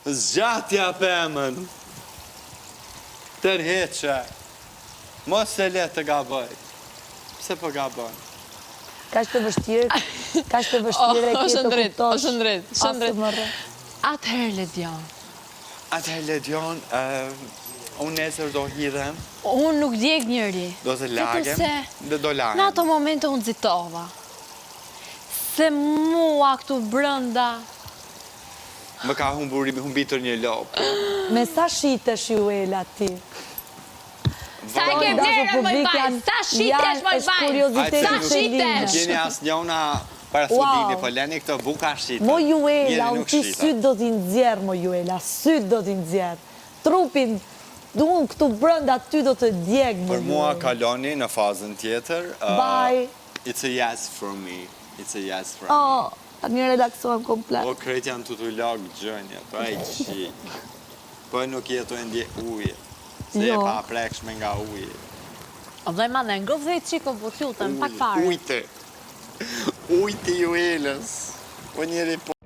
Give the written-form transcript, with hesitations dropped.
Zgjatja pëmën. Tërheqe. Mos e le të gaboj. Pse po gaboj? Ka që të vështirë, e ke të kuptosh. Shëndrit. Atëherë Ledion. Atëherë Ledion, unë nesër do hidhem. Unë nuk djeg njëri. Do të lagem dhe do lagem. Në ato momente unë zitova. Se mua këtu brënda. Më ka humbitur një lopë. Me sa shitesh ju Ela ti? Sa e ke vlerën më bajt? Sa shitesh më bajt? Sa shitesh? Gjeni asë njona para sudini, po leni këtë buka shite. Mo Juela, unë ti sytë do t'i nxjerë, mo Juela, sytë do t'i nxjerë. Trupin, unë këtu brënda ty do të djegë, mo Juela. Për mua kaloni në fazën tjetër. Bye. It's a yes for me. It's a yes for me. Atë një relaksohem komplet. Po krejt janë të të lagë gjënja, po e qik. Po nuk jetu e ndje uje. Se e pa prekshme nga uje. O dhe ma në ngëllë dhe i qiko po t'lutëm, pak fare. Ujte. Ujte ju elës. Po njeri po.